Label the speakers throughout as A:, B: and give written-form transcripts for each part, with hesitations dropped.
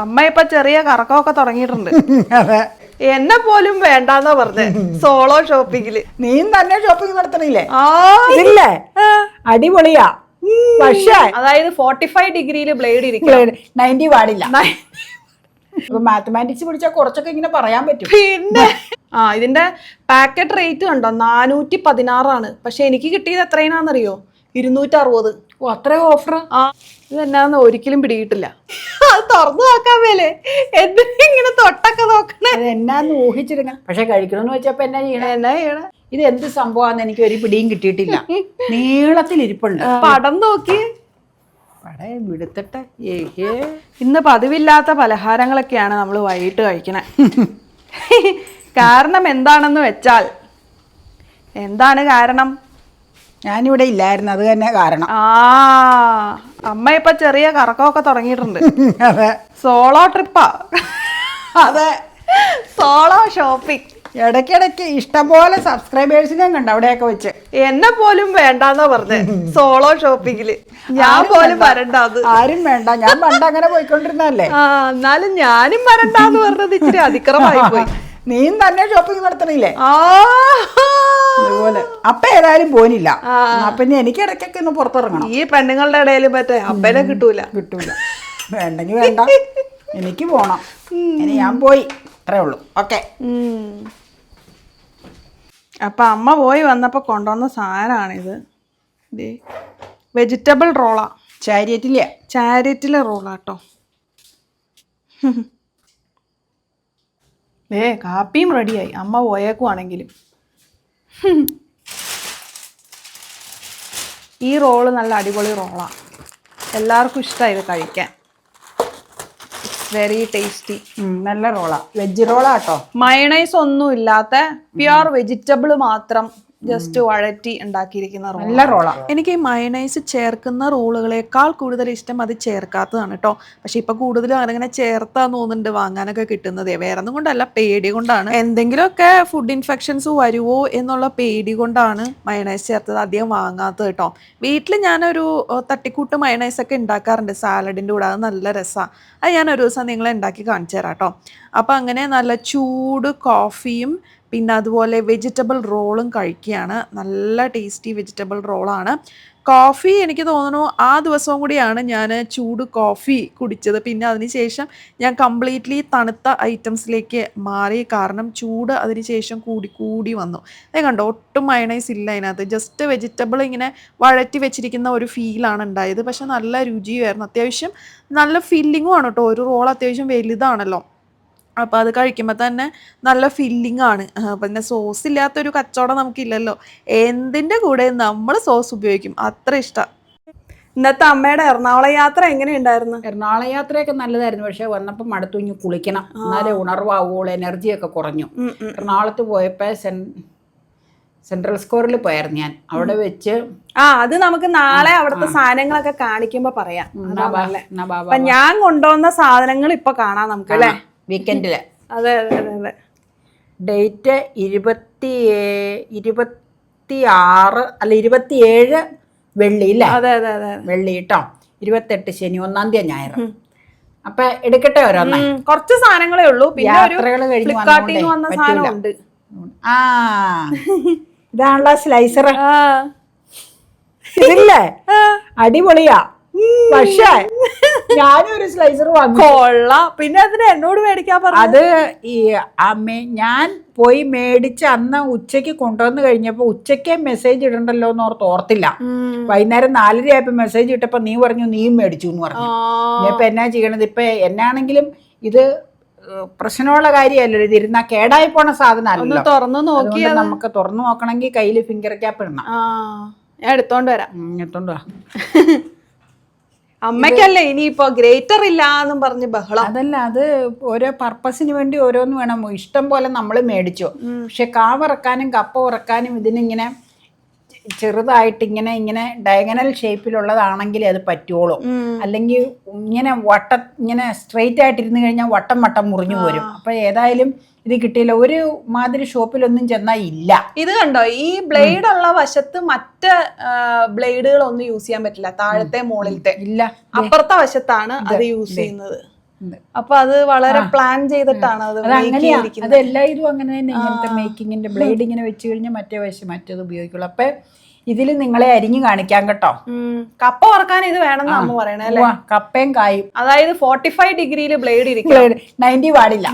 A: അമ്മ ഇപ്പൊ ചെറിയ കറക്കമൊക്കെ തുടങ്ങിയിട്ടുണ്ട്.
B: അതെ,
A: എന്നെ പോലും വേണ്ടാന്നാ പറഞ്ഞേ സോളോ ഷോപ്പിങ്ങില്.
B: നീയും തന്നെ ഷോപ്പിംഗ് നടത്തണില്ലേ?
A: ആ
B: ഇല്ലേ, അടിപൊളിയാ. പക്ഷേ
A: അതായത് 45 ഡിഗ്രിയില് ബ്ലേഡ് ഇരിക്കും,
B: 90 പാടില്ല. മാത്തമാറ്റിക്സ് പഠിച്ചാൽ കുറച്ചൊക്കെ ഇങ്ങനെ പറയാൻ പറ്റും.
A: പിന്നെ ഇതിന്റെ പാക്കറ്റ് റേറ്റ് കണ്ടോ, 416 പക്ഷെ എനിക്ക് കിട്ടിയത് എത്രയാണെന്നറിയോ, 260.
B: ഓ, അത്രയും ഓഫർ.
A: ഇതെന്നാന്ന് ഒരിക്കലും പിടികിട്ടില്ല. അത് തുറന്നു നോക്കാൻ മേലെ എന്തിനാ ഇങ്ങനെ തൊട്ടൊക്കെ നോക്കണേ?
B: അത് എന്നാന്ന് ഊഹിച്ചിരുന്ന, പക്ഷെ കഴിക്കണമെന്ന് വെച്ചപ്പോ എന്നാ ചെയ്യണേ?
A: എന്നാ ചെയ്യണേ?
B: ഇത് എന്ത് സംഭവമാണെന്ന് എനിക്ക് ഒരു പിടിയും കിട്ടിയിട്ടില്ല. നീളത്തിലിരിപ്പുണ്ട്.
A: പടം നോക്കി
B: പടേ വിടുത്തട്ടെ.
A: ഇന്ന് പതിവില്ലാത്ത പലഹാരങ്ങളൊക്കെയാണ് നമ്മൾ വൈകിട്ട് കഴിക്കണേ. കാരണം എന്താണെന്ന് വെച്ചാൽ, എന്താണ് കാരണം?
B: ഞാനിവിടെ ഇല്ലായിരുന്നു, അത് തന്നെ കാരണം.
A: അമ്മ ഇപ്പൊ ചെറിയ കറക്കമൊക്കെ തുടങ്ങിയിട്ടുണ്ട്.
B: അതെ,
A: സോളോ ട്രിപ്പാ.
B: അതെ,
A: സോളോ ഷോപ്പിംഗ്.
B: ഇടയ്ക്കിടയ്ക്ക് ഇഷ്ടംപോലെ സബ്സ്ക്രൈബേഴ്സിനെയും കണ്ട് അവിടെയൊക്കെ വെച്ച്.
A: എന്നെ പോലും വേണ്ടാന്നാ പറഞ്ഞേ സോളോ ഷോപ്പിങ്ങില്. ഞാൻ പോലും വരണ്ടാത്.
B: ആരും വേണ്ട, ഞാൻ പണ്ട് അങ്ങനെ പോയിക്കൊണ്ടിരുന്നല്ലേ.
A: എന്നാലും ഞാനും വരണ്ടാന്ന് പറഞ്ഞത് ഇച്ചിരി അതിക്രമായി പോയി.
B: നീയും തന്നെ ഷോപ്പിംഗ് നടത്തണില്ലേ? അതുപോലെ അപ്പ ഏതായാലും പോനില്ല. പിന്നെ എനിക്ക് ഇടയ്ക്കൊക്കെ ഒന്ന് പുറത്തിറങ്ങണം.
A: ഈ പെണ്ണുങ്ങളുടെ ഇടയിൽ മറ്റേ അപ്പനെ കിട്ടൂല.
B: വേണ്ടെങ്കിൽ വേണ്ട, എനിക്ക് പോണം. ഇനി ഞാൻ പോയി, അത്രേ ഉള്ളൂ. ഓക്കെ.
A: അപ്പൊ അമ്മ പോയി വന്നപ്പോ കൊണ്ടുവന്ന സാധനമാണിത്. വെജിറ്റബിൾ റോളാ. ചാരിറ്റിലെ റോളാട്ടോ. കാപ്പിയും റെഡിയായി, അമ്മ പോയേക്കുവാണെങ്കിലും. ഈ റോള് നല്ല അടിപൊളി റോളാണ്, എല്ലാവർക്കും ഇഷ്ടമായി ഇത് കഴിക്കാൻ. Very tasty.
B: നല്ല റോളാ, വെജ് റോളാട്ടോ.
A: മയണൈസ് ഒന്നും ഇല്ലാത്ത പ്യുവർ വെജിറ്റബിൾ മാത്രം ജസ്റ്റ് വഴറ്റി ഉണ്ടാക്കിയിരിക്കുന്ന
B: നല്ല റോളാ.
A: എനിക്ക് ഈ മയണൈസ് ചേർക്കുന്ന റോളുകളേക്കാൾ കൂടുതൽ ഇഷ്ടം അത് ചേർക്കാത്തതാണ് കേട്ടോ. പക്ഷെ ഇപ്പൊ കൂടുതലും അങ്ങനെ ചേർത്താന്ന് തോന്നുന്നുണ്ട് വാങ്ങാനൊക്കെ കിട്ടുന്നതേ. വേറെ ഒന്നും കൊണ്ടല്ല, പേടി കൊണ്ടാണ്. എന്തെങ്കിലുമൊക്കെ ഫുഡ് ഇൻഫെക്ഷൻസ് വരുമോ എന്നുള്ള പേടി കൊണ്ടാണ് മയണൈസ് ചേർത്തത് അധികം വാങ്ങാത്തത് കേട്ടോ. വീട്ടിൽ ഞാനൊരു തട്ടിക്കൂട്ട് മയണൈസ് ഒക്കെ ഉണ്ടാക്കാറുണ്ട് സാലഡിൻ്റെ കൂടെ, അത് നല്ല രസമാണ്. അത് ഞാൻ ഒരു ദിവസം നിങ്ങളെ ഉണ്ടാക്കി കാണിച്ചു തരാം കേട്ടോ. അപ്പം അങ്ങനെ നല്ല ചൂട് കോഫിയും പിന്നെ അതുപോലെ വെജിറ്റബിൾ റോളും കഴിക്കുകയാണ്. നല്ല ടേസ്റ്റി വെജിറ്റബിൾ റോളാണ്. കോഫി എനിക്ക് തോന്നുന്നു ആ ദിവസവും കൂടിയാണ് ഞാൻ ചൂട് കോഫി കുടിച്ചത്. പിന്നെ അതിനുശേഷം ഞാൻ കംപ്ലീറ്റ്ലി തണുത്ത ഐറ്റംസിലേക്ക് മാറി, കാരണം ചൂട് അതിനുശേഷം കൂടി വന്നു. അത് കണ്ടോ, ഒട്ടും മയണൈസ് ഇല്ല അതിനകത്ത്, ജസ്റ്റ് വെജിറ്റബിൾ ഇങ്ങനെ വഴറ്റി വെച്ചിരിക്കുന്ന ഒരു ഫീലാണ് ഉണ്ടായത്. പക്ഷെ നല്ല രുചിയുമായിരുന്നു, അത്യാവശ്യം നല്ല ഫില്ലിങ്ങും ആണ് കേട്ടോ. ഒരു റോൾ അത്യാവശ്യം വലുതാണല്ലോ, അപ്പോൾ അത് കഴിക്കുമ്പോൾ തന്നെ നല്ല ഫില്ലിംഗ് ആണ്. പിന്നെ സോസ് ഇല്ലാത്തൊരു കച്ചവടം നമുക്കില്ലല്ലോ, എന്തിൻ്റെ കൂടെ നമ്മൾ സോസ് ഉപയോഗിക്കും, അത്ര ഇഷ്ടം. ഇന്നത്തെ അമ്മയുടെ എറണാകുളം യാത്ര എങ്ങനെയുണ്ടായിരുന്നു?
B: എറണാകുളം യാത്രയൊക്കെ നല്ലതായിരുന്നു, പക്ഷെ വന്നപ്പോൾ മടുത്തു, ഇനി കുളിക്കണം, എന്നാലേ ഉണർവാവുള്ളൂ, എനർജിയൊക്കെ കുറഞ്ഞു. എറണാകുളത്ത് പോയപ്പോൾ സെൻട്രൽ സ്ക്വയറിൽ പോയായിരുന്നു ഞാൻ, അവിടെ വെച്ച്.
A: അത് നമുക്ക് നാളെ അവിടുത്തെ സാധനങ്ങളൊക്കെ കാണിക്കുമ്പോ പറയാം. അപ്പൊ ഞാൻ കൊണ്ടുവന്ന സാധനങ്ങൾ ഇപ്പൊ കാണാം നമുക്ക് അല്ലേ,
B: വീക്കെൻഡില്.
A: അതെ അതെ അതെ അതെ.
B: ഡേറ്റ് 26 അല്ല 27 വെള്ളി ഇല്ലേ?
A: അതെ അതെ അതെ,
B: വെള്ളി കേട്ടോ. 28 ശനി, 1-ാം തീയതി ഞായർ. അപ്പൊ എടുക്കട്ടെ ഓരോന്നേ.
A: കുറച്ച് സാധനങ്ങളേ ഉള്ളൂ, പിന്നെ
B: യാത്രകൾ കഴിഞ്ഞ്
A: വന്ന സാധനമുണ്ട്.
B: ഇതാണല്ലോ സ്ലൈസർ. ഇതില്ലേ, അടിപൊളിയാ. പക്ഷേ ഞാനൊരു സ്ലൈസർ വാങ്ങി.
A: കൊള്ളാം. പിന്നെ അതിന് എന്നോട് മേടിക്കാൻ പറഞ്ഞു.
B: അത് ഈ ഞാൻ പോയി മേടിച്ച് അന്ന് ഉച്ചയ്ക്ക് കൊണ്ടുവന്ന് കഴിഞ്ഞപ്പോൾ ഉച്ചയ്ക്ക് മെസ്സേജ് ഇടണ്ടല്ലോ എന്ന് ഓർത്തില്ല. വൈകുന്നേരം 4:30 ആയപ്പോൾ മെസ്സേജ് ഇട്ടപ്പോൾ നീ പറഞ്ഞു നീയും മേടിച്ചു എന്ന് പറഞ്ഞു. ഇനിയിപ്പോൾ എന്നാ ചെയ്യണത്? ഇപ്പം എന്നാണെങ്കിലും ഇത് പ്രശ്നമുള്ള കാര്യമല്ലോ, ഇത് ഇരുന്നാ കേടായി പോണ സാധനമല്ലോ. നമുക്ക് തുറന്നു നോക്കണമെങ്കിൽ കയ്യിൽ ഫിംഗർ ക്യാപ്പ് ഇടണം.
A: ഞാൻ എടുത്തോണ്ട് വരാം.
B: എടുത്തോണ്ട് വാ.
A: അമ്മയ്ക്കല്ലേ ഇനിയിപ്പോ ഗ്രേറ്റർ ഇല്ല എന്നും പറഞ്ഞ് ബഹളം.
B: അതല്ല, അത് ഓരോ പർപ്പസിന് വേണ്ടി ഓരോന്ന് വേണം. ഇഷ്ടം പോലെ നമ്മൾ മേടിച്ചു, പക്ഷെ കാവിറക്കാനും കപ്പ ഉറക്കാനും ഇതിനിങ്ങനെ ചെറുതായിട്ട് ഇങ്ങനെ ഡയഗണൽ ഷേപ്പിലുള്ളതാണെങ്കിലേ അത് പറ്റുള്ളൂ. അല്ലെങ്കിൽ ഇങ്ങനെ സ്ട്രെയിറ്റ് ആയിട്ടിരുന്ന് കഴിഞ്ഞാൽ വട്ടം മുറിഞ്ഞു പോരും. അപ്പൊ ഏതായാലും ഇത് കിട്ടിയില്ല. ഒരു മാതിരി ഷോപ്പിലൊന്നും ചെന്നാൽ ഇല്ല.
A: ഇത് കണ്ടോ, ഈ ബ്ലേഡ് ഉള്ള വശത്ത് മറ്റ് ബ്ലേഡുകളൊന്നും യൂസ് ചെയ്യാൻ പറ്റില്ല, താഴത്തെ മുകളിലത്തെ ഇല്ല, അപ്പുറത്തെ വശത്താണ് അത് യൂസ് ചെയ്യുന്നത്. അപ്പൊ അത് വളരെ പ്ലാൻ ചെയ്തിട്ടാണ് അത്
B: അങ്ങനെയാ. അത് എല്ലാവരും അങ്ങനെ തന്നെ. ഇങ്ങനത്തെ മേക്കിങ്ങിന്റെ ബ്ലേഡ് ഇങ്ങനെ വെച്ച് കഴിഞ്ഞാൽ മറ്റേ വശം മറ്റേത് ഉപയോഗിക്കുള്ളൂ. അപ്പൊ ഇതിൽ നിങ്ങളെ അരിഞ്ഞു കാണിക്കാം കേട്ടോ.
A: കപ്പ വറക്കാൻ ഇത് വേണമെന്ന് അമ്മ പറയണേ അല്ലേ?
B: കപ്പയും കായും.
A: അതായത് 45 ഡിഗ്രിയിൽ ബ്ലേഡ് ഇരിക്കും,
B: 90 പാടില്ല.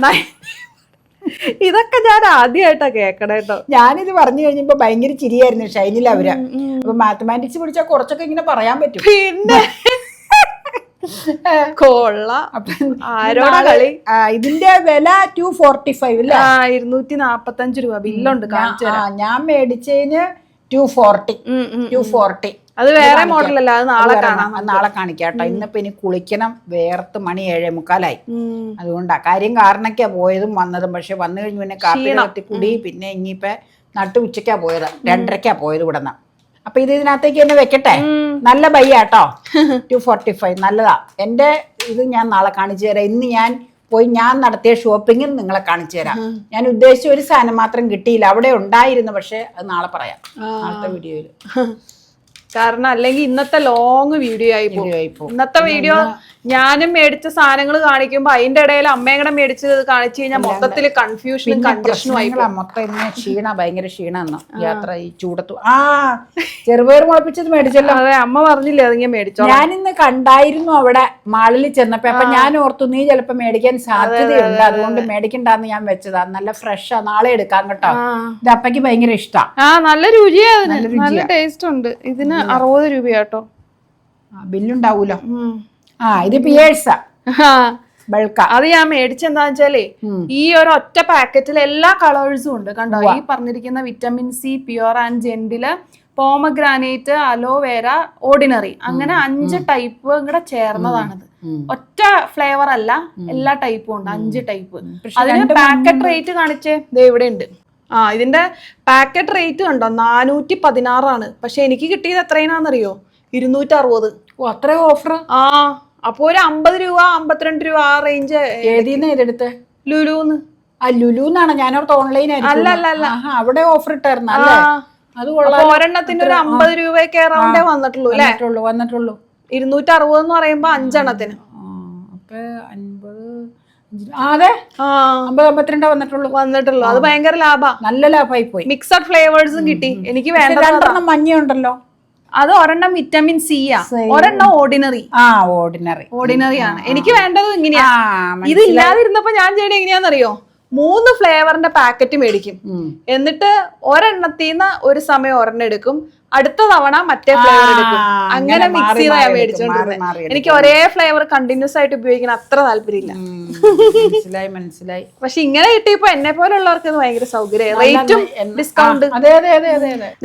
A: ഇതൊക്കെ ഞാൻ ആദ്യമായിട്ടാ കേക്കണേ കേട്ടോ.
B: ഞാനിത് പറഞ്ഞു കഴിഞ്ഞപ്പോ ഭയങ്കര ചിരിയായിരുന്നു ഷൈനിൽ അവര്. അപ്പൊ മാത്തമാറ്റിക്സ് പഠിച്ചാൽ കുറച്ചൊക്കെ ഇങ്ങനെ പറയാൻ പറ്റും.
A: പിന്നെ കൊള്ളാം. ആരോടാ കളി?
B: ഇതിന്റെ വില 245 അല്ലേ?
A: 245 രൂപ ബില്ലുണ്ട്.
B: ഞാൻ മേടിച്ചതിന് 240.
A: അത് വേറെ മോഡലല്ല, അത് നാളെ കാണാം.
B: നാളെ കാണിക്കാട്ടോ. ഇന്നിപ്പോ ഇനി കുളിക്കണം, വേർത്ത് മണി 7:45. അതുകൊണ്ടാ കാരണൊക്കെയാ പോയതും വന്നതും. പക്ഷെ വന്നു കഴിഞ്ഞു പിന്നെ കാപ്പി കത്തി കുടി. പിന്നെ ഇനിയിപ്പോ നട്ടു ഉച്ചക്കാ പോയത്, 2:30 പോയത് ഇവിടുന്ന്. അപ്പൊ ഇതിനകത്തേക്ക് തന്നെ വെക്കട്ടെ. നല്ല ബയ്യാട്ടോ. 245 നല്ലതാ. എന്റെ ഇത് ഞാൻ നാളെ കാണിച്ചു തരാം. ഇന്ന് ഞാൻ നടത്തിയ ഷോപ്പിംഗിൽ നിങ്ങളെ കാണിച്ചു തരാം. ഞാൻ ഉദ്ദേശിച്ച ഒരു സാധനം മാത്രം കിട്ടിയില്ല, അവിടെ ഉണ്ടായിരുന്നു. പക്ഷെ അത് നാളെ പറയാം, നാളത്തെ വീഡിയോയില്.
A: കാരണം അല്ലെങ്കിൽ ഇന്നത്തെ ലോങ് വീഡിയോ ആയി പോകും. ഇന്നത്തെ വീഡിയോ ഞാനും മേടിച്ച സാധനങ്ങൾ കാണിക്കുമ്പോ അതിന്റെ ഇടയിൽ അമ്മയും കൂടെ മേടിച്ചത് കാണിച്ചു കഴിഞ്ഞാൽ മൊത്തത്തിൽ കൺഫ്യൂഷനും കൺജഷനും ആയി.
B: മൊത്തം ഇന്ന് ഭയങ്കര ക്ഷീണമെന്നോ യാത്ര ഈ ചൂടത്തു. ചെറുപയർ മുളപ്പിച്ചത് മേടിച്ചല്ലോ.
A: അതെ, അമ്മ പറഞ്ഞില്ലേ അതിങ്ങനെ മേടിച്ചോ.
B: ഞാനിന്ന് കണ്ടായിരുന്നു അവിടെ മാളിൽ ചെന്നപ്പോ. അപ്പൊ ഞാൻ ഓർത്തു നീ ചിലപ്പോ മേടിക്കാൻ സാധ്യതയുണ്ട്, അതുകൊണ്ട് മേടിക്കണ്ടെന്ന് ഞാൻ വെച്ചതാ. നല്ല ഫ്രഷാ, നാളെ എടുക്കാം കേട്ടോ. ഇത് അപ്പയ്ക്ക് ഭയങ്കര ഇഷ്ടാ.
A: നല്ല രുചിയാ, നല്ല ടേസ്റ്റ് ഉണ്ട്. ഇതിന് 60 രൂപയാട്ടോ.
B: ബില്ലുണ്ടാവൂലോ. ഇത് പിയേഴ്സാ ബൾക്കാ.
A: അത് ഞാൻ മേടിച്ചെന്താന്ന് വെച്ചാലേ ഈ ഒരു ഒറ്റ പാക്കറ്റിൽ എല്ലാ കളേഴ്സും ഉണ്ട് കണ്ടോ. ഈ പറഞ്ഞിരിക്കുന്ന vitamin C, pure and gentle, pomegranate, aloe vera, ordinary, അങ്ങനെ 5 ടൈപ്പ് കൂടെ ചേർന്നതാണിത്. ഒറ്റ ഫ്ലേവർ അല്ല, എല്ലാ ടൈപ്പും ഉണ്ട്, 5 ടൈപ്പ്. അതിന് പാക്കറ്റ് റേറ്റ് കാണിച്ചേ, ദേ ഇവിടെ ഉണ്ട്. ഇതിന്റെ പാക്കറ്റ് റേറ്റ് കണ്ടോ 416 പക്ഷെ എനിക്ക് കിട്ടിയത് എത്രയാണെന്നറിയോ? 260.
B: അത്ര ഓഫർ.
A: അപ്പൊ ഒരു 50 രൂപ 52 രൂപ ആ റേഞ്ച്.
B: ഏതിന്ന് ഇതെടുത്ത്?
A: ലുലുന്ന്.
B: ലുലുന്നാണ് ഞാനോർത്ത് ഓൺലൈൻ.
A: അല്ല,
B: അവിടെ ഓഫർ ഇട്ടായിരുന്നു.
A: അത് ഒരെണ്ണത്തിന് ഒരു 50 രൂപയൊക്കെ അറൗണ്ടേ വന്നിട്ടുള്ളൂ അല്ലേ?
B: വന്നിട്ടുള്ളൂ.
A: 260 എന്ന് പറയുമ്പോ 5 എണ്ണത്തിന്.
B: അപ്പൊ 50 വന്നിട്ടുള്ളൂ.
A: അത് ഭയങ്കര ലാഭാ, നല്ല
B: ലാഭമായി പോയി.
A: മിക്സഡ് ഫ്ലേവേഴ്സും കിട്ടി. എനിക്ക് വേണ്ട
B: 2 മഞ്ഞയുണ്ടല്ലോ.
A: അത് ഒരെണ്ണം വിറ്റമിൻ സി ആ, ഒരെണ്ണം ഓർഡിനറി. ഓർഡിനറി ആണ് എനിക്ക് വേണ്ടത്. ഇങ്ങനെയാ. ഇത് ഇല്ലാതിരുന്നപ്പോ ഞാൻ ചെയ്യണ എങ്ങനെയാന്നറിയോ? 3 ഫ്ലേവറിന്റെ പാക്കറ്റ് മേടിക്കും. എന്നിട്ട് ഒരെണ്ണത്തിന്ന് ഒരു സമയം ഒരെണ്ണം എടുക്കും, അടുത്ത തവണ മറ്റേ ഫ്ലേവർ എടുക്കും. അങ്ങനെ മിക്സ് ചെയ്താ ഞാൻ മേടിച്ചോണ്ടിരുന്നത്. എനിക്ക് ഒരേ ഫ്ലേവർ കണ്ടിന്യൂസ് ആയിട്ട് ഉപയോഗിക്കാൻ അത്ര താല്പര്യമില്ല.
B: മനസ്സിലായി.
A: പക്ഷെ ഇങ്ങനെ കിട്ടിയപ്പോ എന്നെ പോലുള്ളവർക്ക് ഭയങ്കര സൗകര്യം, റേറ്റും ഡിസ്കൗണ്ട്.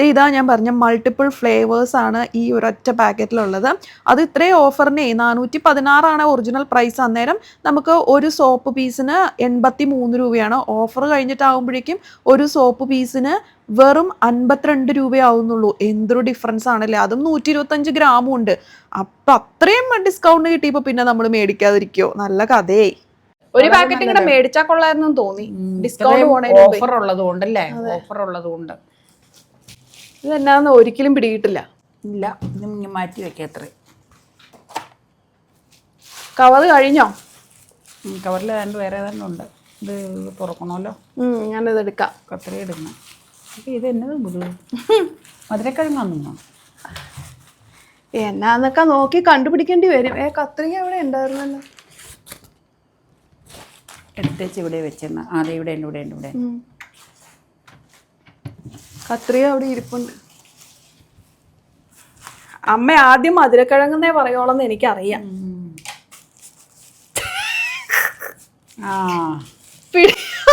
A: ഇതാ ഞാൻ പറഞ്ഞ മൾട്ടിപ്പിൾ ഫ്ലേവേഴ്സ് ആണ് ഈ ഒരൊറ്റ പാക്കറ്റിലുള്ളത്. അത് ഇത്രയും ഓഫറിന് 416 ഒറിജിനൽ പ്രൈസ്. അന്നേരം നമുക്ക് ഒരു സോപ്പ് പീസിന് 83 രൂപയാണ്. ഓഫർ കഴിഞ്ഞിട്ടാവുമ്പോഴേക്കും ഒരു സോപ്പ് പീസിന് വെറും 52 രൂപയാവുന്നുള്ളൂ. എന്തൊരു ഡിഫറൻസ് ആണല്ലേ. അതും 125 ഗ്രാമും ഉണ്ട്. അപ്പൊ അത്രയും ഡിസ്കൗണ്ട് കിട്ടിയപ്പോ പിന്നെ നമ്മൾ മേടിക്കാതിരിക്കോ? നല്ല കഥയെ. ഒരു പാക്കറ്റ് ഇങ്ങനെ മേടിച്ചാൽ കൊള്ളായിരുന്നു തോന്നി. Discount
B: offer ഉള്ളതുകൊണ്ടല്ലേ? ഓഫർ ഉള്ളതുകൊണ്ട്.
A: ഇത് എന്നാന്ന് ഒരിക്കലും പിടികിട്ടില്ല.
B: ഇല്ല, ഇത് മാറ്റി വെക്കാത്ര.
A: കവർ കഴിഞ്ഞോ?
B: കവറിൽ വേറെ ഏതാണ്ട് ഉണ്ട്. ഇത് തുറക്കണമല്ലോ.
A: ഞാനിത് എടുക്കാം.
B: കത്രി എടുക്കണം. ഇത് എന്നത് മധുരക്കിഴങ്ങാന്നോ?
A: എന്നാന്നൊക്കെ നോക്കി കണ്ടുപിടിക്കേണ്ടി വരും. കത്രിക എവിടെ ഉണ്ടായിരുന്നല്ലോ?
B: എടുത്തേച്ച് ഇവിടെ വെച്ചെന്ന. അതെ, ഇവിടെ ഉണ്ട്, ഇവിടെ ഉണ്ട്, ഇവിടെ.
A: കത്രിക അവിടെ ഇരിപ്പുണ്ട്. അമ്മ ആദ്യം മധുരക്കിഴങ്ങെന്നേ പറയുള്ളൂന്ന് എനിക്കറിയാം.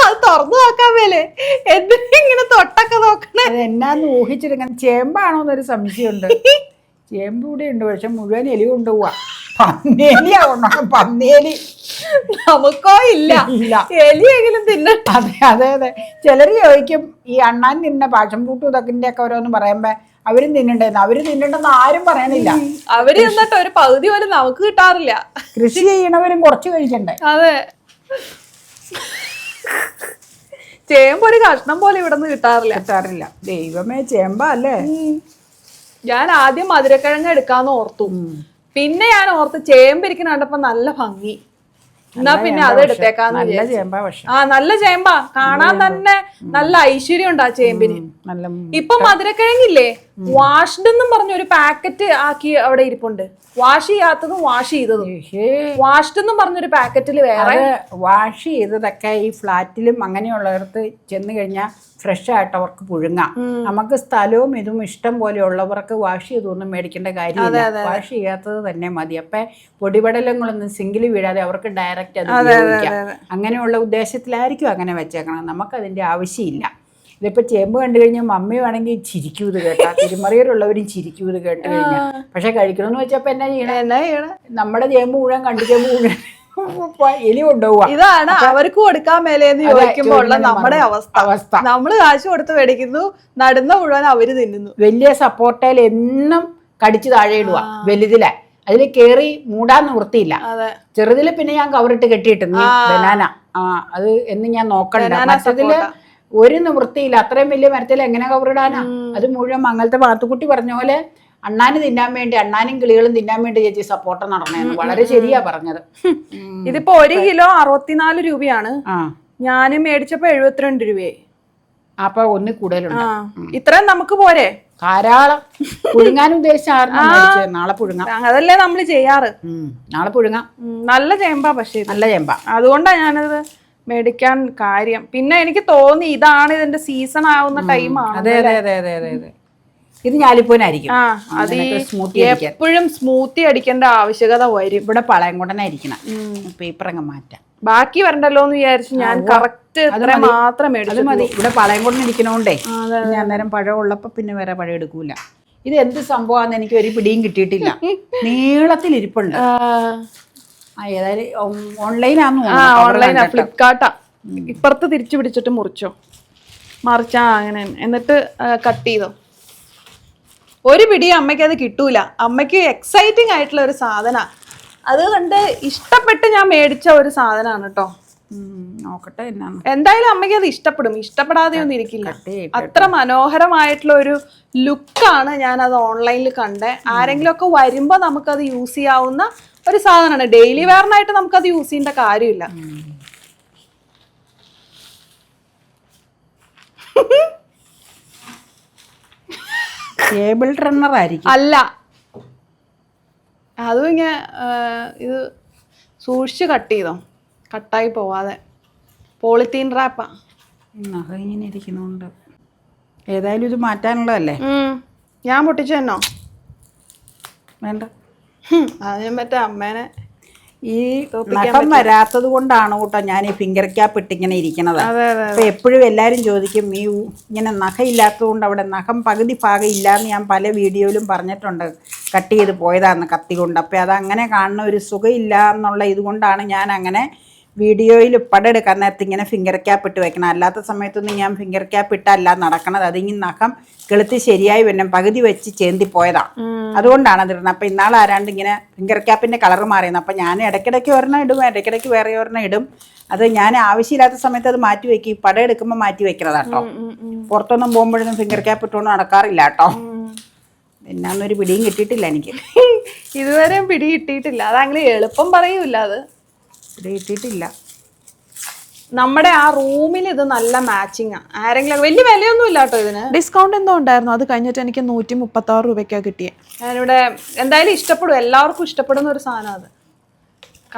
A: അത് തുറന്നു നോക്കാൻ മേലെ എന്തിനാ ഇങ്ങനെ തൊട്ടൊക്കെ നോക്കണേ?
B: എന്നാന്ന് ഊഹിച്ചെടുക്കാൻ. ചേമ്പാണോന്നൊരു സംശയമുണ്ട്. ചേമ്പ് കൂടെ ഉണ്ട്, പക്ഷെ മുഴുവൻ എലി കൊണ്ടുപോവാ. പന്നേലിയാ കൊണ്ടോണം, പന്നേലി.
A: നമുക്കോ ഇല്ല, എലിയെങ്കിലും തിന്നട്ടെ.
B: അതെ. ചിലര് ചോദിക്കും ഈ അണ്ണാൻ തിന്ന പാഷൻ ഫ്രൂട്ടും ഇതൊക്കെ ഒക്കെ ഓരോന്ന് പറയുമ്പോ അവരും തിന്നണ്ടെന്ന്. അവര് തിന്നണ്ടെന്ന് ആരും പറയണില്ല.
A: അവര് തിന്നിട്ട് ഒരു പകുതി പോലും നമുക്ക് കിട്ടാറില്ല.
B: കൃഷി ചെയ്യണവരും കുറച്ച് കഴിക്കണ്ടേ?
A: അതെ. ചേമ്പ് ഒരു കഷ്ണം പോലെ ഇവിടെ നിന്ന് കിട്ടാറില്ല.
B: ദൈവമേ, ചേമ്പാ അല്ലേ?
A: ഞാൻ ആദ്യം മധുരക്കിഴങ്ങ് എടുക്കാന്ന് ഓർത്തു. പിന്നെ ഞാൻ ഓർത്ത് ചേമ്പ് ഇരിക്കുന്ന കണ്ടപ്പോ നല്ല ഭംഗി. എന്നാ പിന്നെ അത് എടുത്തേക്കാന്ന്
B: നല്ല
A: വിചാരിച്ചു.
B: ചേമ്പാ പക്ഷെ.
A: ആ നല്ല ചേമ്പാ, കാണാൻ തന്നെ നല്ല ഐശ്വര്യം ഉണ്ട് ആ ചേമ്പിന്.
B: നല്ല
A: ഇപ്പൊ മധുരക്കിഴങ്ങില്ലേ, വാഷ്ഡ് എന്നും പറഞ്ഞ ഒരു പാക്കറ്റ് ആക്കി അവിടെ ഇരിപ്പുണ്ട്. വാഷ് ചെയ്യാത്തതും വാഷ് ചെയ്തതും. വാഷ്ഡ് എന്നും പറഞ്ഞൊരു പാക്കറ്റിൽ വേറെ.
B: വാഷ് ചെയ്തതൊക്കെ ഈ ഫ്ലാറ്റിലും അങ്ങനെയുള്ളവർക്ക് ചെന്ന് കഴിഞ്ഞാൽ ഫ്രഷ് ആയിട്ട് അവർക്ക് പുഴുങ്ങാം. നമുക്ക് സ്ഥലവും ഇതും ഇഷ്ടം പോലെ ഉള്ളവർക്ക് വാഷ് ചെയ്തൊന്നും മേടിക്കേണ്ട കാര്യമില്ല. വാഷ് ചെയ്യാത്തത് തന്നെ മതി. അപ്പൊ പൊടിപടലങ്ങളൊന്നും സിങ്കിൽ വീഴാതെ അവർക്ക് ഡയറക്റ്റ് അത് ഉപയോഗിക്കാം. അങ്ങനെയുള്ള ഉദ്ദേശത്തിലായിരിക്കും അങ്ങനെ വെച്ചേക്കണം. നമുക്കതിന്റെ ആവശ്യമില്ല. ഇതിപ്പോൾ ചേമ്പ് കണ്ടു കഴിഞ്ഞാൽ മമ്മി വേണമെങ്കിൽ ചിരിക്കും ഇത് കേട്ടാ, തിരുമറിയൂരുള്ളവരും ചിരിക്കും ഇത് കേട്ട് കഴിഞ്ഞാൽ. പക്ഷെ കഴിക്കണമെന്ന് വെച്ചപ്പോൾ എന്നാ ചെയ്യണം, നമ്മുടെ ചേമ്പ് മുഴുവൻ കണ്ടു ചേമ്പ് മുഴുവൻ എലി കൊണ്ടുപോവാ.
A: ഇതാണ് അവർക്ക് കൊടുക്കാൻ മേലേന്ന് ചോദിക്കുമ്പോൾ ഉള്ള നമ്മുടെ അവസ്ഥ. നമ്മള് കാശ് കൊടുത്ത് മേടിക്കുന്നു, നടുന്ന മുഴുവൻ അവര് തിന്നുന്നു.
B: വലിയ സപ്പോർട്ടയിൽ എന്നും കടിച്ചു താഴെ ഇടുക, വലുതിലെ അതിൽ കേറി മൂടാൻ നിവൃത്തിയില്ല. ചെറുതില് പിന്നെ ഞാൻ കവറിട്ട് കെട്ടിയിട്ട് ബനാന, അത് എന്ന് ഞാൻ നോക്കണ്ട. മറ്റതില് ഒരു നിവൃത്തിയില്ല. അത്രയും വലിയ മരത്തിൽ എങ്ങനെ കവറിടാനാ? അത് മുഴുവൻ മംഗലത്തെ പാത്തുക്കുട്ടി പറഞ്ഞ പോലെ അണ്ണാന് തിന്നാൻ വേണ്ടി, അണ്ണാനും കിളികളും തിന്നാൻ വേണ്ടി ചേച്ചി സപ്പോർട്ട് നടണേന്ന്. വളരെ ശരിയാ പറഞ്ഞത്.
A: ഇതിപ്പോ 1 കിലോ 64 രൂപയാണ്. ഞാൻ മേടിച്ചപ്പോ 72 രൂപയായി.
B: അപ്പൊ ഒന്ന് കൂടുതലുണ്ട്.
A: ഇത്രയും നമുക്ക് പോരെ?
B: ധാരാളം. പുഴുങ്ങാൻ ഉദ്ദേശിച്ച നാളെ പുഴുങ്ങാം.
A: അതല്ലേ നമ്മള് ചെയ്യാറ്.
B: നാളെ പുഴുങ്ങാം.
A: നല്ല ചേമ്പാ, പക്ഷേ
B: നല്ല ചേമ്പാ.
A: അതുകൊണ്ടാ ഞാനത് മേടിക്കാൻ കാര്യം. പിന്നെ എനിക്ക് തോന്നി ഇതാണ് ഇതിന്റെ സീസൺ ആവുന്ന ടൈമാണ്.
B: അതെ അതെ അതെ അതെ അതെ അതെ. ഇത് ഞാലിപ്പൂനായിരിക്കും.
A: അത് എപ്പോഴും സ്മൂത്തി അടിക്കേണ്ട ആവശ്യകത വരും.
B: ഇവിടെ പളയംകൊണ്ടനായിരിക്കണം. പേപ്പർ അങ്ങ് മാറ്റാം.
A: ബാക്കി വരണ്ടല്ലോ എന്ന് വിചാരിച്ചു ഞാൻ കറക്റ്റ് മാത്രം മേടിച്ചു.
B: മതി. ഇവിടെ പളയംകൊണ്ടൻ ഇരിക്കണോണ്ടേ ഞാൻ അന്നേരം പഴം ഉള്ളപ്പോ പിന്നെ വേറെ പഴം എടുക്കൂല. ഇത് എന്ത് സംഭവമാണെന്ന് എനിക്ക് ഒരു പിടിയും കിട്ടിയിട്ടില്ല. നീളത്തിൽ ഇരിപ്പുണ്ട്. ഏതായാലും ഓൺലൈനാ,
A: ഫ്ലിപ്കാർട്ടാ. ഇപ്പുറത്ത് തിരിച്ചു പിടിച്ചിട്ട് മുറിച്ചോ, മറിച്ചാ അങ്ങനെ. എന്നിട്ട് കട്ട് ചെയ്തോ. ഒരു പിടിയും അമ്മയ്ക്ക് അത് കിട്ടൂല. അമ്മയ്ക്ക് എക്സൈറ്റിംഗ് ആയിട്ടുള്ള ഒരു സാധന. അത് കണ്ട് ഇഷ്ടപ്പെട്ട് ഞാൻ മേടിച്ച ഒരു സാധനമാണ് കേട്ടോ.
B: നോക്കട്ടെ
A: എന്തായാലും അമ്മയ്ക്ക് അത് ഇഷ്ടപ്പെടും. ഇഷ്ടപ്പെടാതെ ഒന്നും ഇരിക്കില്ല. അത്ര മനോഹരമായിട്ടുള്ള ഒരു ലുക്കാണ് ഞാൻ അത് ഓൺലൈനിൽ കണ്ടേ. ആരെങ്കിലും ഒക്കെ വരുമ്പോ നമുക്കത് യൂസ് ചെയ്യാവുന്ന ഒരു സാധനമാണ്. ഡെയിലി വെയറിനായിട്ട് നമുക്കത് യൂസ് ചെയ്യേണ്ട കാര്യമില്ല.
B: ടേബിൾ റണ്ണർ ആയിരിക്കും.
A: അല്ല, അതും ഇങ്ങനെ ഇത് സൂക്ഷിച്ച് കട്ട് ചെയ്തോ, കട്ടായി പോവാതെ. പോളിത്തീൻ റാപ്പാ.
B: ഇങ്ങനെ ഇരിക്കുന്നുണ്ട്. ഏതായാലും ഇത് മാറ്റാനുള്ളതല്ലേ.
A: ഞാൻ പൊട്ടിച്ചു തന്നോ?
B: വേണ്ട.
A: അതിനും പറ്റ അമ്മേനെ
B: ഈ നഖം വരാത്തത് കൊണ്ടാണ് കേട്ടോ ഞാൻ ഈ ഫിംഗർ ക്യാപ്പ് ഇട്ടിങ്ങനെ ഇരിക്കണത്. അപ്പൊ എപ്പോഴും എല്ലാരും ചോദിക്കും ഈ ഇങ്ങനെ നഖം ഇല്ലാത്തത് കൊണ്ട് അവിടെ നഖം പകുതി ഭാഗം ഇല്ലാന്ന് ഞാൻ പല വീഡിയോയിലും പറഞ്ഞിട്ടുണ്ട്. കട്ട് ചെയ്ത് പോയതാന്ന് കത്തി കൊണ്ട്. അപ്പൊ അതങ്ങനെ കാണുന്ന ഒരു സുഖം ഇല്ല എന്നുള്ള ഇതുകൊണ്ടാണ് ഞാൻ അങ്ങനെ വീഡിയോയിൽ പടെടുക്കാൻ നേരത്ത് ഇങ്ങനെ ഫിംഗർ ക്യാപ്പ് ഇട്ട് വെക്കണം. അല്ലാത്ത സമയത്തൊന്നും ഞാൻ ഫിംഗർ ക്യാപ്പ് ഇട്ടല്ല നടക്കണത്. അതിങ്ങനെ നഖം കെളുത്തി ശരിയായി പിന്നെ പകുതി വെച്ച് ചേന്തി പോയതാണ്. അതുകൊണ്ടാണ് അതിരുന്നത്. അപ്പം ഇന്നാൾ ആരാണ്ട് ഇങ്ങനെ ഫിംഗർ ക്യാപ്പിൻ്റെ കളർ മാറിയെന്ന്. അപ്പം ഞാൻ ഇടയ്ക്കിടയ്ക്ക് ഒരെണ്ണം ഇടും, ഇടയ്ക്കിടയ്ക്ക് വേറെ ഒരെണ്ണം ഇടും. അത് ഞാൻ ആവശ്യമില്ലാത്ത സമയത്ത് അത് മാറ്റി വെക്കും. പടം എടുക്കുമ്പോൾ മാറ്റി വെക്കണതാ കേട്ടോ. പുറത്തൊന്നും പോകുമ്പോഴൊന്നും ഫിംഗർ ക്യാപ്പ് ഇട്ടുകൊണ്ട് നടക്കാറില്ല കേട്ടോ. എന്നാന്നൊരു പിടിയും കിട്ടിയിട്ടില്ല എനിക്ക്.
A: ഇതുവരെയും പിടി കിട്ടിയിട്ടില്ല. അതങ്ങനെ എളുപ്പം പറയൂല. അത്
B: പിടി കിട്ടിയിട്ടില്ല.
A: നമ്മുടെ ആ റൂമിൽ ഇത് നല്ല മാച്ചിങ് ആണ്. ആരെങ്കിലും വലിയ വിലയൊന്നും ഇല്ല കേട്ടോ ഇതിന്. ഡിസ്കൗണ്ട് എന്തോ ഉണ്ടായിരുന്നു. അത് കഴിഞ്ഞിട്ട് എനിക്ക് 136 രൂപയ്ക്കാണ് കിട്ടിയത്. ഞാനിവിടെ എന്തായാലും ഇഷ്ടപ്പെടും, എല്ലാവർക്കും ഇഷ്ടപ്പെടുന്ന ഒരു സാധനം. അത്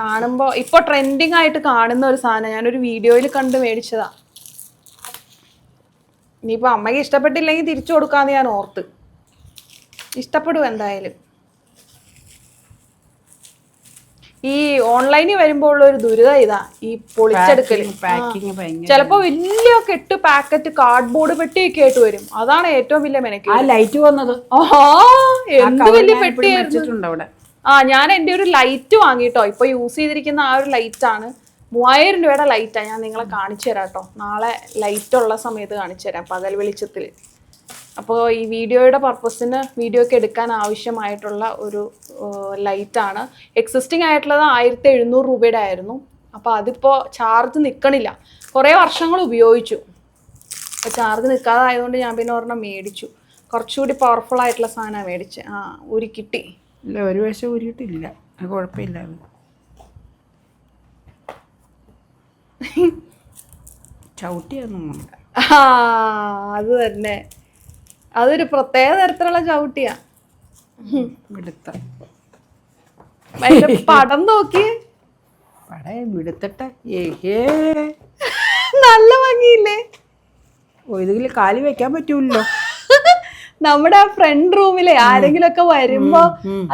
A: കാണുമ്പോൾ ഇപ്പോൾ ട്രെൻഡിങ് ആയിട്ട് കാണുന്ന ഒരു സാധനം. ഞാനൊരു വീഡിയോയിൽ കണ്ട് മേടിച്ചതാ. ഇനിയിപ്പോൾ അമ്മയ്ക്ക് ഇഷ്ടപ്പെട്ടില്ലെങ്കിൽ തിരിച്ചു കൊടുക്കാമെന്ന് ഞാൻ ഓർത്ത്. ഇഷ്ടപ്പെടും എന്തായാലും. ഈ ഓൺലൈനിൽ വരുമ്പോൾ ഉള്ള ഒരു ദുരിതം ഇതാ, ഈ പൊളിച്ചെടുക്കല്. ചിലപ്പോ വലിയ കെട്ട് പാക്കറ്റ് കാർഡ്ബോർഡ് പെട്ടിയൊക്കെ ആയിട്ട് വരും. അതാണ് ഏറ്റവും വലിയ മെനക്ക്.
B: ലൈറ്റ് വന്നത്
A: എന്ത് വലിയ പെട്ടിയായിരുന്നു. ഞാൻ എൻ്റെ ഒരു ലൈറ്റ് വാങ്ങിട്ടോ. ഇപ്പൊ യൂസ് ചെയ്തിരിക്കുന്ന ആ ഒരു ലൈറ്റ് ആണ്. 3000 രൂപയുടെ ലൈറ്റാണ്. ഞാൻ നിങ്ങളെ കാണിച്ചു തരാം കേട്ടോ. നാളെ ലൈറ്റ് ഉള്ള സമയത്ത് കാണിച്ചു തരാം, പകൽ വെളിച്ചത്തിൽ. അപ്പോൾ ഈ വീഡിയോയുടെ പർപ്പസിന് വീഡിയോ ഒക്കെ എടുക്കാൻ ആവശ്യമായിട്ടുള്ള ഒരു ലൈറ്റാണ്. എക്സിസ്റ്റിംഗ് ആയിട്ടുള്ളത് 1700 രൂപയുടെ ആയിരുന്നു. അപ്പോൾ അതിപ്പോൾ ചാർജ് നിൽക്കണില്ല. കുറേ വർഷങ്ങൾ ഉപയോഗിച്ചു. അപ്പോൾ ചാർജ് നിൽക്കാതായതുകൊണ്ട് ഞാൻ പിന്നെ ഒരെണ്ണം മേടിച്ചു. കുറച്ചുകൂടി പവർഫുൾ ആയിട്ടുള്ള സാധനമാണ് മേടിച്ചത്. ഊരി കിട്ടി.
B: ഇല്ല, ഒരു വശം ഊരിയിട്ടില്ല. കുഴപ്പമില്ല. ചവിട്ടിയൊന്നും വേണ്ട.
A: ആ അത് തന്നെ, അതൊരു പ്രത്യേക തരത്തിലുള്ള ചവിട്ടിയാ.
B: എടുത്ത
A: അതിന്റെ പടം നോക്കി,
B: വിടുത്തിട്ട് ഏഹേ
A: നല്ല ഭംഗിയില്ലേ?
B: ഓ ഇതിൽ കാല് വെക്കാൻ പറ്റൂല്ലോ.
A: നമ്മുടെ ഫ്രണ്ട് റൂമിലെ ആരെങ്കിലും ഒക്കെ വരുമ്പോ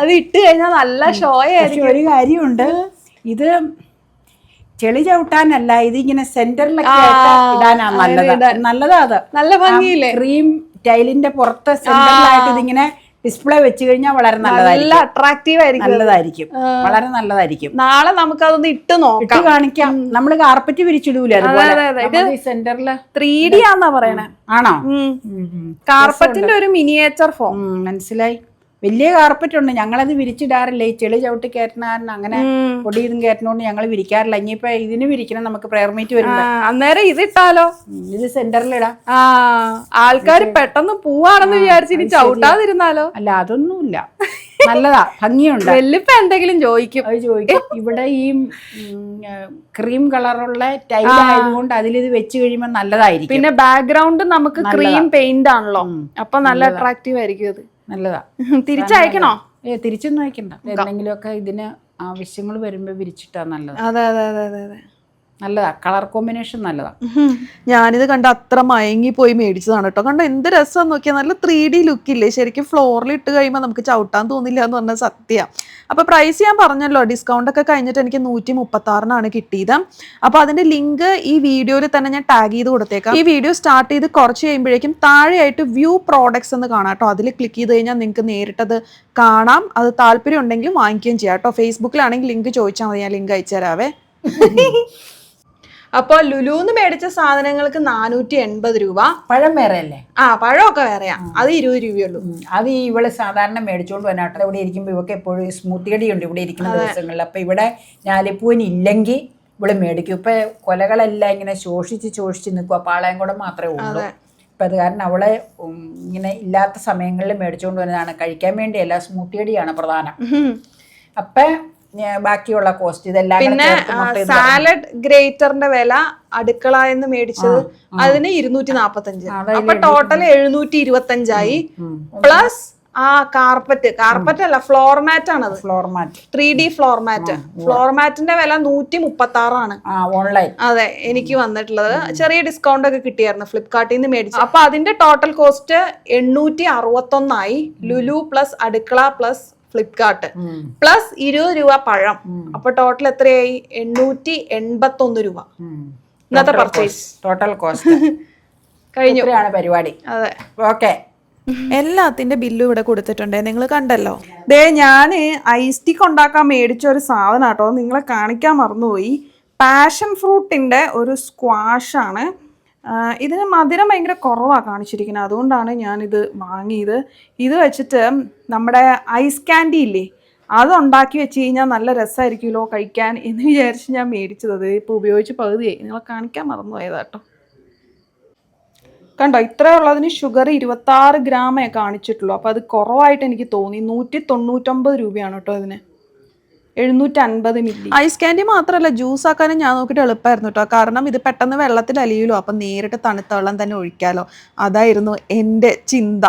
A: അത് ഇട്ട് കഴിഞ്ഞാൽ നല്ല ഷോ ആയിരിക്കും.
B: ഒരു കാര്യമുണ്ട്, ഇത് ചെളി ചവിട്ടാനല്ല, ഇതിങ്ങനെ സെന്ററിലൊക്കെ ഇടാനാ നല്ലതാ. അത്
A: നല്ല ഭംഗിയില്ലേ?
B: ക്രീം ടൈലിന്റെ പുറത്ത് സെന്ററിലായിട്ട് ഇതിങ്ങനെ ഡിസ്പ്ലേ വെച്ച് കഴിഞ്ഞാൽ വളരെ
A: നല്ല അട്രാക്റ്റീവ് ആയിരിക്കും,
B: നല്ലതായിരിക്കും, വളരെ നല്ലതായിരിക്കും.
A: നാളെ നമുക്ക് അതൊന്ന് ഇട്ട് നോക്കാം,
B: കാണിക്കാം. നമ്മള് കാർപ്പറ്റ് വിരിച്ചിടൂല സെന്ററില്
A: 3D ആന്നാ പറയണേ.
B: ആണോ?
A: കാർപ്പറ്റിന്റെ ഒരു മിനിയേച്ചർ ഫോം.
B: മനസ്സിലായി. വലിയ കാർപ്പറ്റ് ഉണ്ട്, ഞങ്ങളത് വിരിച്ചിടാറില്ല. ഈ ചെളി ചവിട്ടി കയറ്റുന്ന കാരണം അങ്ങനെ പൊടി ഇതും കയറ്റുന്നോണ്ട് ഞങ്ങൾ വിരിക്കാറില്ല. ഇനിയിപ്പോ ഇതിന് വിരിക്കണം, നമുക്ക് പ്രയർ മീറ്റ് വരുമ്പോ.
A: അന്നേരം ഇത് ഇട്ടാലോ?
B: ഇത് സെന്ററിലിടാം.
A: ആൾക്കാർ പെട്ടെന്ന് പോവാണെന്ന് വിചാരിച്ച് ഇനി ചവിട്ടാതിരുന്നാലോ?
B: അല്ല അതൊന്നുമില്ല, നല്ലതാ, ഭംഗിയുണ്ട്.
A: വെല്ലിപ്പ എന്തെങ്കിലും ചോദിക്കും.
B: അത് ചോദിക്കും. ഇവിടെ ഈ ക്രീം കളറുള്ള ടൈൽ ആയതുകൊണ്ട് അതിലിത് വെച്ച് കഴിയുമ്പോൾ നല്ലതായിരിക്കും.
A: പിന്നെ ബാക്ക്ഗ്രൗണ്ട് നമുക്ക് ക്രീം പെയിന്റ് ആണല്ലോ, അപ്പൊ നല്ല അട്രാക്റ്റീവ് ആയിരിക്കും. അത്
B: നല്ലതാ.
A: തിരിച്ചയക്കണോ?
B: തിരിച്ചൊന്നും അയക്കണ്ട. എന്തെങ്കിലുമൊക്കെ ഇതിന് ആവശ്യങ്ങൾ വരുമ്പോ വിരിച്ചിട്ടാ നല്ലത്.
A: അതെ അതെ അതെ അതെ അതെ,
B: നല്ലതാ. കളർ കോമ്പിനേഷൻ നല്ലതാ.
A: ഞാനിത് കണ്ട അത്ര മയങ്ങി പോയി മേടിച്ചതാണ് കേട്ടോ. കണ്ടോ എന്ത് രസം നോക്കിയാൽ, നല്ല 3D ലുക്കില്ലേ? ശരിക്കും ഫ്ലോറിൽ ഇട്ട് കഴിയുമ്പോൾ നമുക്ക് ചവിട്ടാൻ തോന്നില്ല എന്ന് പറഞ്ഞാൽ സത്യം. അപ്പോൾ പ്രൈസ് ഞാൻ പറഞ്ഞല്ലോ, ഡിസ്കൗണ്ട് ഒക്കെ കഴിഞ്ഞിട്ട് എനിക്ക് 136 കിട്ടിയത്. അപ്പോൾ അതിന്റെ ലിങ്ക് ഈ വീഡിയോയിൽ തന്നെ ഞാൻ ടാഗ് ചെയ്ത് കൊടുത്തേക്കാം. ഈ വീഡിയോ സ്റ്റാർട്ട് ചെയ്ത് കുറച്ച് കഴിയുമ്പോഴേക്കും താഴെയായിട്ട് വ്യൂ പ്രോഡക്ട്സ് എന്ന് കാണാം കേട്ടോ. അതിൽ ക്ലിക്ക് ചെയ്ത് കഴിഞ്ഞാൽ നിങ്ങൾക്ക് നേരിട്ടത് കാണാം. അത് താല്പര്യം ഉണ്ടെങ്കിൽ വാങ്ങിക്കുകയും ചെയ്യാം കേട്ടോ. ഫേസ്ബുക്കിലാണെങ്കിൽ ലിങ്ക് ചോദിച്ചാൽ മതി, ഞാൻ ലിങ്ക് അയച്ചു തരാവേ. അപ്പൊ ലുലുന്ന് മേടിച്ച സാധനങ്ങൾക്ക് 480 രൂപ.
B: പഴം വേറെ അല്ലേ?
A: പഴമൊക്കെ വേറെയാ, അത് 20 രൂപയുള്ളൂ.
B: അത് ഇവള് സാധാരണ മേടിച്ചോണ്ട് വന്നാട്ടെ. ഇവിടെ ഇരിക്കുമ്പോ ഇവക്ക് എപ്പോഴും സ്മൂത്തി കടിയുണ്ട് ഇവിടെ ഇരിക്കുന്ന ദിവസങ്ങളിൽ. അപ്പൊ ഇവിടെ ഞാലിപ്പൂവിന് ഇല്ലെങ്കിൽ ഇവിടെ മേടിക്കും. ഇപ്പൊ കൊലകളെല്ലാം ഇങ്ങനെ ശോഷിച്ച് നിൽക്കുക, പാളയംകുടം മാത്രമേ ഉള്ളൂ. അപ്പൊ അത് കാരണം അവളെ ഇങ്ങനെ ഇല്ലാത്ത സമയങ്ങളിൽ മേടിച്ചോണ്ട് വന്നതാണ്. കഴിക്കാൻ വേണ്ടിയല്ല, സ്മൂത്തി കടിയാണ് പ്രധാനം. അപ്പൊ ബാക്കിയുള്ള കോസ്റ്റ് ഇതെല്ലാം.
A: പിന്നെ സാലഡ് ഗ്രേറ്ററിന്റെ വില അടുക്കള എന്ന് മേടിച്ചത് അതിന് 245. അപ്പൊ ടോട്ടൽ 725 പ്ലസ് കാർപ്പറ്റ് അല്ല, ഫ്ലോർ മാറ്റ് ആണത്.
B: ഫ്ലോർ മാറ്റ്
A: 3D ഫ്ലോർ മാറ്റിന്റെ വില 136
B: ഓൺലൈൻ.
A: അതെ, എനിക്ക് വന്നിട്ടുള്ളത് ചെറിയ ഡിസ്കൗണ്ട് ഒക്കെ കിട്ടിയായിരുന്നു ഫ്ലിപ്കാർട്ടിൽ നിന്ന് മേടിച്ചു. അപ്പൊ അതിന്റെ ടോട്ടൽ കോസ്റ്റ് 861 ലുലു പ്ലസ് അടുക്കള പ്ലസ് ഫ്ലിപ്കാർട്ട് പ്ലസ് 20 രൂപ പഴം. അപ്പൊ ടോട്ടൽ എത്രയായി? 881 രൂപ ഇന്നത്തെ പർച്ചേസ്.
B: ടോട്ടൽ കോസ്റ്റ് കഴിഞ്ഞു പരിപാടി.
A: അതെ,
B: ഓക്കെ.
A: എല്ലാത്തിന്റെ ബില്ലും ഇവിടെ കൊടുത്തിട്ടുണ്ട്, നിങ്ങൾ കണ്ടല്ലോ. ഞാൻ ഐസ് ടീക്ക് ഉണ്ടാക്കാൻ മേടിച്ച ഒരു സാധനം കേട്ടോ, നിങ്ങളെ കാണിക്കാൻ മറന്നുപോയി. പാഷൻ ഫ്രൂട്ടിന്റെ ഒരു സ്ക്വാഷാണ്. ഇതിന് മധുരം ഭയങ്കര കുറവാണ് കാണിച്ചിരിക്കുന്നത്, അതുകൊണ്ടാണ് ഞാനിത് വാങ്ങിയത്. ഇത് വെച്ചിട്ട് നമ്മുടെ ഐസ് ക്യാൻഡി ഇല്ലേ, അതുണ്ടാക്കി വെച്ച് കഴിഞ്ഞാൽ നല്ല രസമായിരിക്കുമല്ലോ കഴിക്കാൻ എന്ന് വിചാരിച്ച് ഞാൻ മേടിച്ചത്. ഇപ്പോൾ ഉപയോഗിച്ച് പകുതിയായി, നിങ്ങളെ കാണിക്കാൻ മറന്നുപോയതാ കേട്ടോ. കണ്ടോ, ഇത്രയുള്ളതിന് ഷുഗർ 26 ഗ്രാമേ കാണിച്ചിട്ടുള്ളൂ. അപ്പോൾ അത് കുറവായിട്ട് എനിക്ക് തോന്നി. 199 രൂപയാണ് കേട്ടോ ഇതിന്. 750 മില്ലി. ഐസ് ക്യാൻഡി മാത്രമല്ല, ജ്യൂസ് ആക്കാനും ഞാൻ നോക്കിയിട്ട് എളുപ്പമായിരുന്നു കേട്ടോ. കാരണം ഇത് പെട്ടെന്ന് വെള്ളത്തിൽ അലിയുമല്ലോ, അപ്പം നേരിട്ട് തണുത്ത വെള്ളം തന്നെ ഒഴിക്കാമല്ലോ. അതായിരുന്നു എൻ്റെ ചിന്ത.